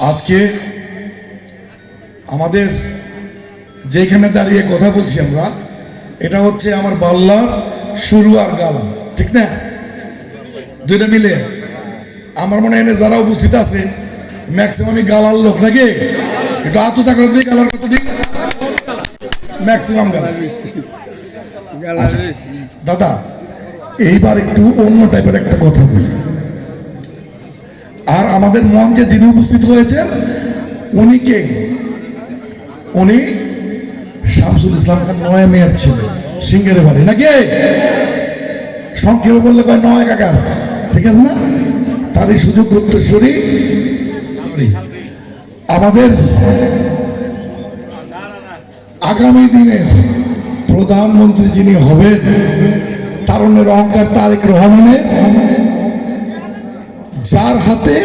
আজকে আমাদের যেখানে দাঁড়িয়ে কথা বলছি আমরা, এটা হচ্ছে আমার বাল্লার শুরু আর গালা, ঠিক না? দুইটা মিলে আমার মনে হয় যারা উপস্থিত আছে ম্যাক্সিমামই গালার লোক, নাকি? একটু আত্মচা করে দিই, গালার কত দিই? ম্যাক্সিমাম গালা। আচ্ছা দাদা, এইবার একটু অন্য টাইপের একটা কথা বলি। আর আমাদের মঞ্চে যিনি উপস্থিত হয়েছেন উনি কে? উনি শামসুল ইসলাম খান নয় মেয়ের ছেলে, সিঙ্গের বাড়ি, নাকি? সংক্ষেপে বললে কয় নয় কাকার, ঠিক আছে না? তারই সুযোগ উত্তরসূরি আমাদের আগামী দিনের প্রধানমন্ত্রী যিনি হবেন, তারুণ্যের অহংকার তারেক রহমানের, যার হাতে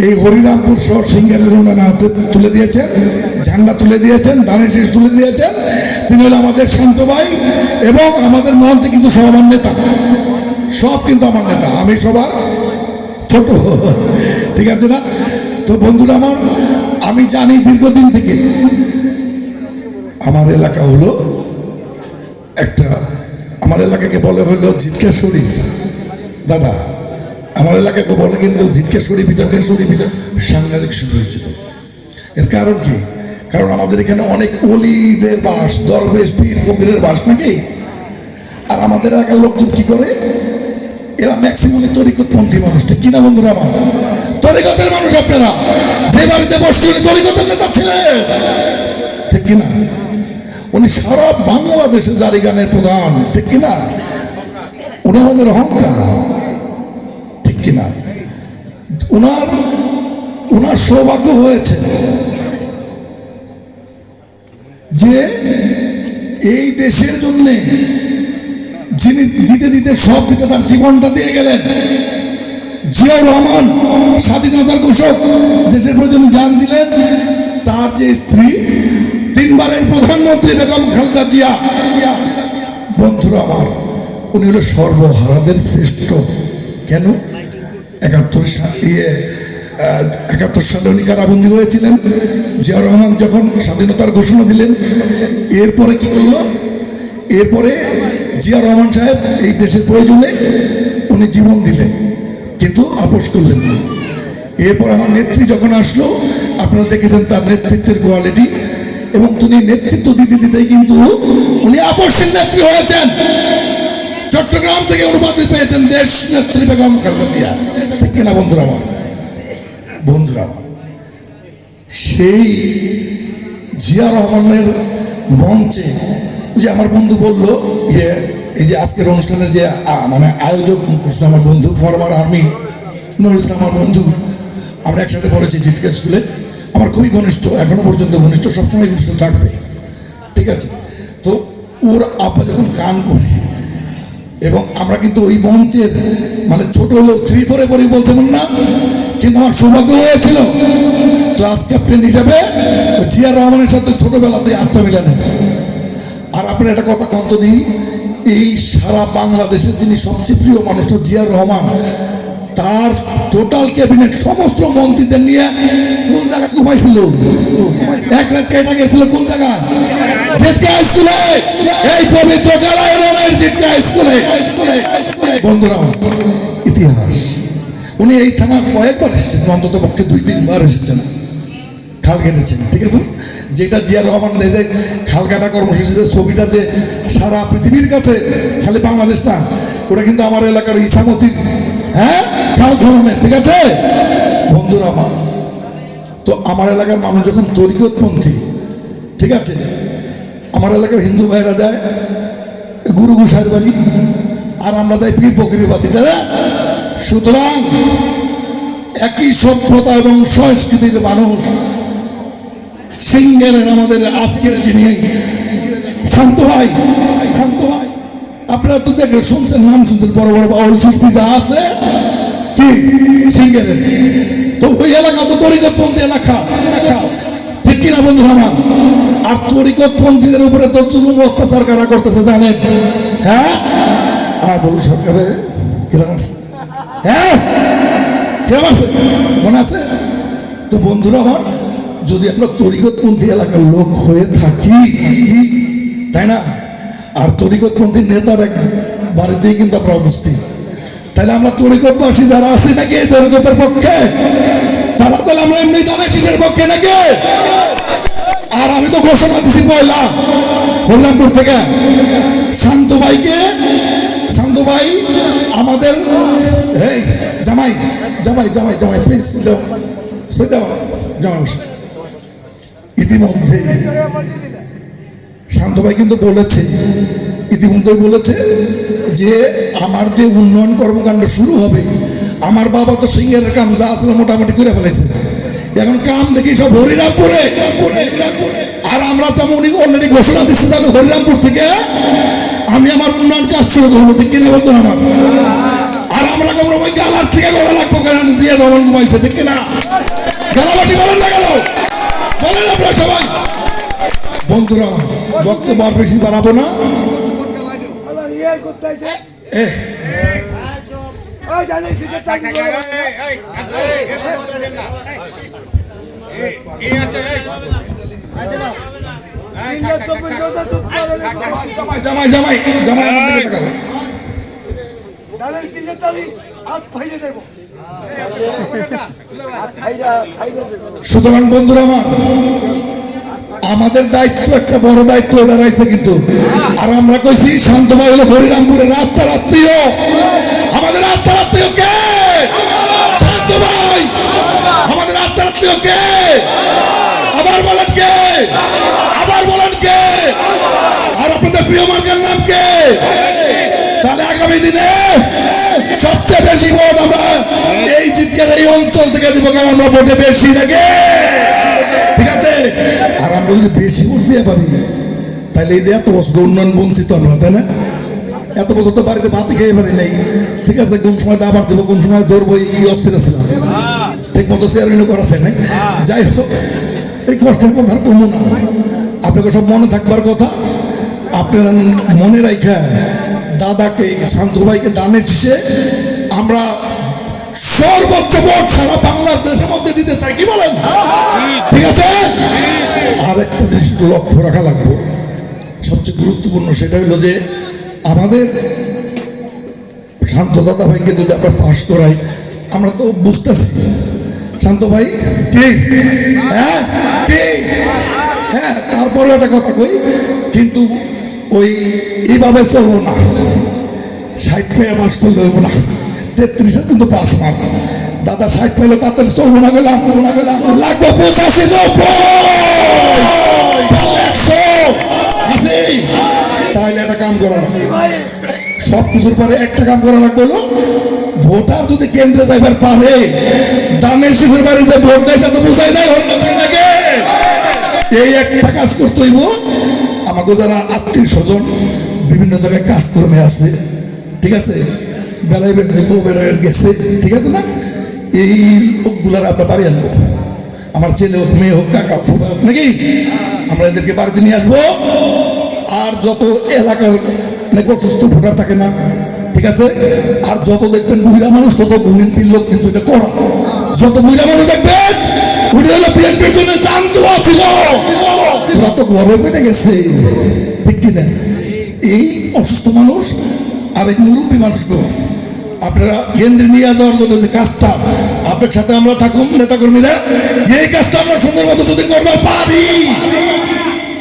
এই হরিরামপুর শহর সিঙ্গারের উন্নয়ন হাতে তুলে দিয়েছেন, ঝান্ডা তুলে দিয়েছেন, ধানের শীষ তুলে দিয়েছেন, তিনি হলো আমাদের শান্ত ভাই। এবং আমাদের মঞ্চে কিন্তু সব আমার নেতা, সব কিন্তু আমার নেতা, আমি সবার ছোট, ঠিক আছে না? তো বন্ধুরা আমার, আমি জানি দীর্ঘদিন থেকে আমার এলাকা হলো একটা, আমার এলাকাকে বলে হলো জিটকেশ্বরী। দাদা, আমার এলাকাকে বলে কিন্তু জিটকেশ্বরী বিচার সাংঘাতিক শুরু হয়েছিল। এর কারণ কি? কারণ আমাদের এখানে অনেক অলিদের বাস, দরবেশ পীর ফকিরের বাস, নাকি? আর আমাদের এলাকার লোকজন কি করে? এরা ম্যাক্সিমাম তরিকতপন্থী মানুষ, ঠিক কিনা বন্ধুরা আমার? তরিকতের মানুষ আপনারা, যে বাড়িতে বসছেন তরিকতের নেতা ছিলেন, ঠিক কিনা? উনি সারা বাংলাদেশে জারি গানের প্রধান, ঠিক কিনা? উনি আমাদের অহংকার, ঠিক কিনা? উনার সৌভাগ্য হয়েছে যে এই দেশের জন্য যিনি দিতে দিতে সব দিতে তার জীবনটা দিয়ে গেলেন, জিয়াউর রহমান, স্বাধীনতার ঘোষক, দেশের প্রয়োজনে জান দিলেন। তার যে স্ত্রী, তিনবারের প্রধানমন্ত্রী বেগম খালেদা জিয়া, বন্ধুরা আমার, উনি হলো সর্বহারাদের শ্রেষ্ঠ। কেন? 71 সালে উনি কারাবন্দী হয়েছিলেন। জিয়াউর রহমান যখন স্বাধীনতার ঘোষণা দিলেন, এরপরে কি করলো? এরপরে জিয়াউর রহমান সাহেব এই দেশের প্রয়োজনে উনি জীবন দিলেন, কিন্তু আপোষ করলেন না। এরপর আমার নেত্রী যখন আসলো, আপনারা দেখেছেন তার নেতৃত্বের কোয়ালিটি, এবং তিনি নেতৃত্ব দিতে দিতেই কিন্তু উনি আপোষের নেত্রী হয়েছেন। চট্টগ্রাম থেকে অনুমতি পেয়েছেন দেশ নেত্রী বেগম খালেদা জিয়া, ঠিক কিনা বন্ধুরা আমার? বন্ধুরা আমার, সেই জিয়া রহমানের মঞ্চে যে আমার বন্ধু বললো, এই যে আজকের অনুষ্ঠানের যে মানে আয়োজক করছে আমার বন্ধু ফরমার আর্মি নুরুল ইসলাম, আমার বন্ধু, আমরা একসাথে পড়েছি জিটকে স্কুলে, আমার খুবই ঘনিষ্ঠ, এখনো পর্যন্ত ঘনিষ্ঠ, সবসময় ঘনিষ্ঠ থাকবে, ঠিক আছে? তো ওর আপা যখন গান করে, এবং আমরা কিন্তু ওই মঞ্চের মানে ছোট হলেও 3-4 পরে বলতে না, কিন্তু আমার সৌভাগ্য হয়েছিল ক্লাস ক্যাপ্টেন হিসাবে জিয়া রহমানের সাথে ছোটবেলাতে আত্মা মিলানের। আর আপনার একটা কথা কন্ত দিই, এই সারা বাংলাদেশের যিনি সবচেয়ে প্রিয় মানুষটা জিয়া রহমান, তার টোটাল ক্যাবিনেট সমস্ত মন্ত্রীদের নিয়ে কোন জায়গায় ঘুমাইছিল? এক রাত কেটে গেছিল কোন জায়গায়? জিটকা স্কুলে, এই পবিত্র গালায়নের জিটকা স্কুলে। বন্ধুরা, ইতিহাস, উনি এই থানা কয়েকবার এসেছেন, অন্তত পক্ষে 2-3 বার এসেছেন, খাল কেটেছেন, ঠিক আছে? যেটা জিয়া রহমান দেশে খাল কাটা কর্মসূচিতে ছবিটা যে সারা পৃথিবীর কাছে, খালি বাংলাদেশ না, ওটা কিন্তু আমার এলাকার ইসামতির, হ্যাঁ, খাল খননের, ঠিক আছে বন্ধুরা আমার? তো আমার এলাকার মানুষ যখন তরিকতপন্থী, ঠিক আছে, আমার এলাকার হিন্দু ভাইরা যায় গুরু গোসাইয়ের বাড়ি, আর আমরা যাই পীর ফকিরের বাড়ি, তাই না? সুতরাং একই সভ্যতা এবং সংস্কৃতির মানুষ সিঙ্গেলের আমাদের আজকের যিনি শান্ত ভাই, আপনারা তো দেখলেন, শুনছেন, নাম শুনছেন, বড় বড় বাউল শিল্পী যা আছে কি সিঙ্গেলের, তো ওই এলাকা তো তরিকতপন্থী এলাকা, ঠিক কিনা বন্ধুরা আমার? আর তরিকতপন্থীদের উপরে তো জুলুম অত্যাচার কারা করতেছে জানেন? হ্যাঁ, বলুন সরকারে কিরকম আছে? হ্যাঁ, কিরকম আছে মনে আছে? তো বন্ধুরা আমার, যদি আমরা তরিকতপন্থী এলাকার লোক হয়ে থাকি, তাই না, আর তরিকতপন্থী নেতার এক বাড়িতেই কিন্তু আমরা উপস্থিত, তাহলে আমরা তরিকতবাসী যারা আছি নাকি এই তরিকতের পক্ষে, তারা তাহলে আমরা এমনি দানের শীষের পক্ষে নাকি? আর আমি তো ঘোষণা দিচ্ছি পয়লা হরিরামপুর থেকে শান্ত ভাইকে, শান্ত ভাই আমাদের এই জামাই জামাই জামাই জামাই প্লিজ সেটা জামাই, ইতিমধ্যে শান্ত ভাই কিন্তু বলেছে, ইতিমধ্যে বলেছে যে আমার যে উন্নয়ন কর্মকাণ্ড শুরু হবে, আমার বাবা তো সিংহের কাম যা আসলে মোটামুটি করে ফেলেছে, এখন কাম দেখি সব হরিরামপুরে। আর আমরা তেমন অলরেডি ঘোষণা দিচ্ছি যে আমি হরিরামপুর থেকে আমি আমার উন্নয়ন কাজ শুরু করবো, ঠিক কিনা বলতো আমার? আর আমরা কেমন ওই গালার থেকে করা লাগবো, কারণ জিয়া রহমান ঘুমাইছে, ঠিক কিনা? গালাবাটি বলেন না গেল, বলেন আপনারা সবাই। বন্ধুরা বক্তব্য আর বেশি বাড়াবো না। জামাই জামাই জামাই আমার দিকে তাকাও। সুতরাং বন্ধুরা আমার, আমাদের দায়িত্ব একটা বড় দায়িত্ব দাঁড়াইছে কিন্তু, আর আমরা কইছি শান্ত ভাই হলো হরিরামপুরের আত্মার আত্মীয়, আমাদের আত্মার আত্মীয় কে? শান্ত ভাই আমাদের আত্মার আত্মীয় কে? আবার বলেন কে? আবার বলেন কে? আর আপনাদের প্রিয় মার্কের নাম কে? তাহলে আগামী দিনে সবচেয়ে বেশি ভোট আমরা এই জিতকের এই অঞ্চল থেকে দিব, কারণ আমরা ভোটে বেশি লাগে, ঠিক আছে? আর আমরা যদি বেশি ভোট দিয়ে পারি তাহলে এই যে এত বছর উন্নয়ন বঞ্চিত আমরা, তাই না? এত বছর তো বাড়িতে ভাতই খেয়ে পারি নাই, ঠিক আছে? কোন সময় আবার দেবো, কোন সময় ধরবো, এই অস্থির ছিলাম, ঠিক মতো চেয়ারম্যানও করা যায় নাই। যাই হোক, এই কষ্টের কথা কমু না, আপনাকে সব মনে থাকবার কথা। আপনারা মনে রাখা দাদাকে, শান্ত ভাইকে দানের শীষে আমরা সর্বোচ্চ ভোট সারা বাংলাদেশের মধ্যে দিতে চাই, কি বলেন? ঠিক আছে? আর একটা জিনিস লক্ষ্য রাখা লাগবে, সবচেয়ে গুরুত্বপূর্ণ, সেটা হলো যে আমাদের শান্ত দাদা ভাইকে যদি আমরা পাশ করাই, আমরা তো বুঝতেছি শান্ত ভাই কি, হ্যাঁ কি, হ্যাঁ, তারপরে একটা কথা কই, কিন্তু ওই এইভাবে চলবো না, 60 পেয়ে পাস করলে হইব না, 33-এ কিন্তু পাস না। দাদা 60 পেলে তাতে চলবো না, গেলাম লাগবো 85-90 তাহলে একটা কাম করা লাগবে, সব কিছুর পরে একটা কাম করা লাগবে, হলো ভোটার যদি কেন্দ্রে যাইবার পারে, দানের শীষের বাড়ি যে ভোট দেয় তা তো বুঝাই দেয় নাকি? এই একটা কাজ করতে হইব। আমাকে যারা আত্মীয় স্বজন বিভিন্ন জায়গায় কাজকর্মে আছে, ঠিক আছে, বেড়াই বেড়াই গেছে, ঠিক আছে না, এই লোকগুলার আপনার বাড়ি আনবো, আমার ছেলে হোক, মেয়ে হোক, কাকা হোক, নাকি আমরা এদেরকে বাড়িতে নিয়ে আসবো। আর যত এলাকার অসুস্থ ভোটার থাকে না, ঠিক আছে, আর যত দেখবেন বুড়া মানুষ, তত বিএনপির লোক কিন্তু এটা করা, যত বুড়া মানুষ দেখবেন উনি হলো বিএনপির জন্য জানতো ছিল, ওরা তো ঘরে বেড়ে গেছে, ঠিক কিনা? এই অসুস্থ মানুষ আর এই মুরব্বী মানুষগুলো আপনারা কেন্দ্রে নিয়ে যাওয়ার জন্য যে কাজটা, আপনার সাথে আমরা থাকুন নেতাকর্মীরা, এই কাজটা আমরা সুন্দর মতো যদি করতে পারি,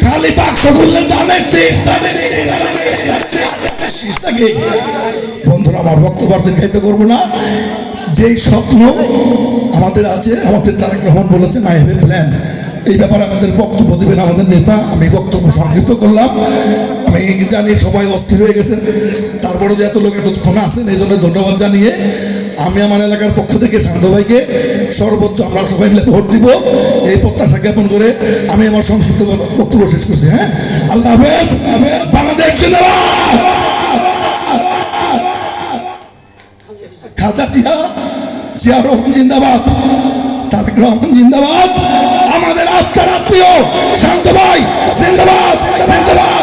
খালি বাক্স খুললে দানের শীষটাকে। বন্ধুরা আমার বক্তব্য দীর্ঘায়িত করবো না, যেই স্বপ্ন আমাদের আছে, আমাদের তারেক রহমান বলেছেন আই হ্যাভ এ প্ল্যান, এই ব্যাপারে আমাদের বক্তব্য দেবেন আমাদের নেতা। আমি বক্তব্য সংক্ষিপ্ত করলাম, আমি জানি সবাই অস্থির হয়ে গেছেন, তারপরে যে এত লোক এতক্ষণ আছেন এই জন্য ধন্যবাদ জানিয়ে আমি আমার এলাকার পক্ষ থেকে শান্ত ভাইকে সর্বোচ্চ আমরা সবাই মিলে ভোট দিব, এই প্রত্যাশা জ্ঞাপন করে আমি আমার সংক্ষিপ্ত বক্তব্য শেষ করছি। হ্যাঁ, আল্লাহ হাফেজ, বাংলাদেশ জিন্দাবাদ, খালেদা জিয়া, জিয়া রহমান জিন্দাবাদ, তারেক রহমান জিন্দাবাদ, আমাদের আত্মার আত্মীয় শান্ত ভাই জিন্দাবাদ, জিন্দাবাদ।